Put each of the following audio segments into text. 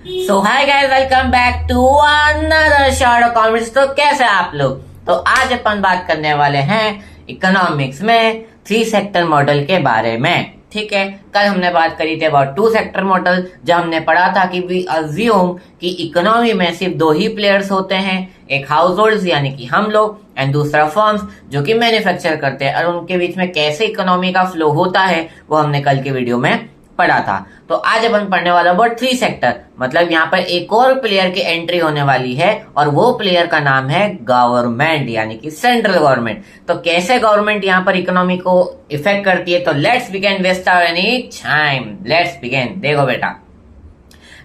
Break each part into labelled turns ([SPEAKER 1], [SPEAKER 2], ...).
[SPEAKER 1] So hi guys, welcome back to another short comments. तो कैसे आप लोग? तो आज अपन बात करने वाले हैं इकोनॉमिक्स में 3 सेक्टर मॉडल के बारे में। ठीक है, कल हमने बात करी थी अबाउट 2 सेक्टर मॉडल, जब हमने पढ़ा था कि वी अज्यूम कि इकोनॉमी में सिर्फ 2 ही प्लेयर्स होते हैं, एक हाउस होल्ड यानी कि हम लोग एंड दूसरा फर्म्स जो कि मैन्युफैक्चर करते हैं, और उनके बीच में कैसे इकोनॉमी का फ्लो होता है वो हमने कल के वीडियो में पढ़ा था। तो आज अपन पढ़ने वाला अबाउट 3 सेक्टर, मतलब यहाँ पर एक और प्लेयर की एंट्री होने वाली है और वो प्लेयर का नाम है गवर्नमेंट, यानी कि सेंट्रल गवर्नमेंट। तो कैसे गवर्नमेंट यहाँ पर इकोनॉमी को इफेक्ट करती है, तो let's begin waste our any time, let's begin. देखो बेटा,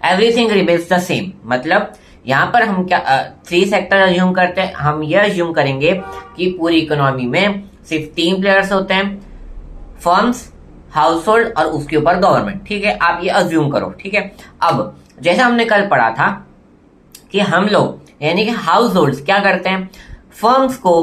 [SPEAKER 1] एवरीथिंग रिमेन्स द सेम, मतलब यहाँ पर हम क्या 3 सेक्टर अज्यूम करते हैं। हम ये अज्यूम करेंगे कि पूरी इकोनॉमी में सिर्फ 3 प्लेयर्स होते हैं, फर्म्स, हाउस होल्ड और उसके ऊपर गवर्नमेंट। ठीक है, आप ये अज्यूम करो। ठीक है, अब जैसा हमने कल पढ़ा था कि हम लोग यानी कि हाउस होल्ड क्या करते हैं, फर्म्स को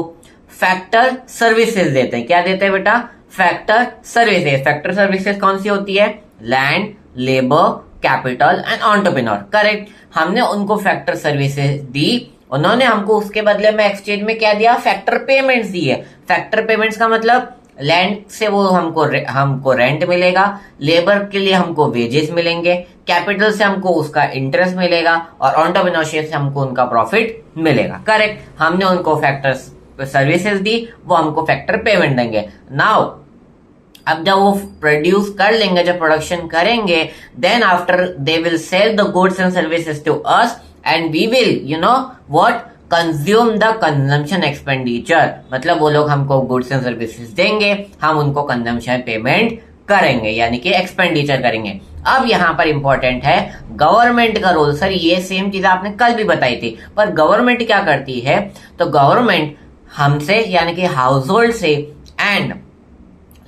[SPEAKER 1] फैक्टर सर्विसेज देते हैं। क्या देते हैं बेटा? Factor services. फैक्टर सर्विसेज कौन सी होती है? Land, labour, capital and entrepreneur. Correct, हमने उनको फैक्टर सर्विसेज दी, उन्होंने हमको उसके बदले में एक्सचेंज में क्या दिया? फैक्टर पेमेंट्स दी है। फैक्टर पेमेंट्स का मतलब लैंड से वो हमको रेंट मिलेगा, लेबर के लिए हमको वेजेस मिलेंगे, कैपिटल से हमको उसका इंटरेस्ट मिलेगा और एंटरप्रेन्योरशिप से हमको उनका प्रॉफिट मिलेगा। करेक्ट, हमने उनको फैक्टर सर्विसेज दी, वो हमको फैक्टर पेमेंट देंगे। नाउ अब जब वो प्रोड्यूस कर लेंगे, जब प्रोडक्शन करेंगे, then after they will sell the goods and services to us and we will what consume the consumption expenditure. मतलब वो लोग हमको गुड्स एंड सर्विसेज देंगे, हम उनको कंजम्पशन पेमेंट करेंगे, यानी कि एक्सपेंडिचर करेंगे। अब यहाँ पर इंपॉर्टेंट है गवर्नमेंट का रोल। सर ये सेम चीज आपने कल भी बताई थी, पर गवर्नमेंट क्या करती है? तो गवर्नमेंट हमसे यानी कि हाउस होल्ड से एंड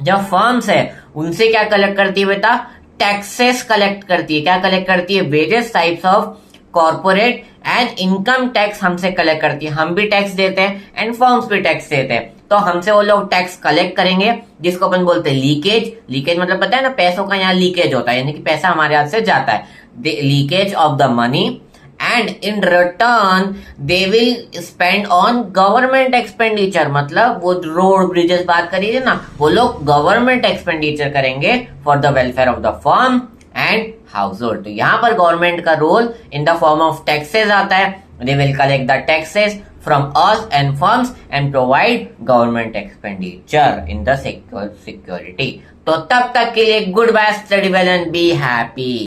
[SPEAKER 1] जो फर्म्स है उनसे क्या कलेक्ट करती है बेटा? टैक्सेस कलेक्ट करती है। क्या कलेक्ट करती है? Various types of corporate and income tax हमसे कलेक्ट करती है। हम भी टैक्स देते हैं एंड फर्म्स भी टैक्स देते हैं, तो हमसे वो लोग टैक्स कलेक्ट करेंगे, जिसको अपन बोलते हैं लीकेज। लीकेज मतलब पता है ना, पैसों का यहाँ लीकेज होता है, यानी कि पैसा हमारे हाथ से जाता है, leakage of the money, and in return they will spend on government expenditure. मतलब वो रोड ब्रिजेस बात करी थी ना, वो लोग गवर्नमेंट एक्सपेंडिचर करेंगे for the welfare of the firm and household. तो यहाँ पर गवर्नमेंट का role in the form of taxes आता है। They will collect the taxes from us and firms and provide government expenditure in the security. तो तब तक के लिए goodbye, study well and be happy.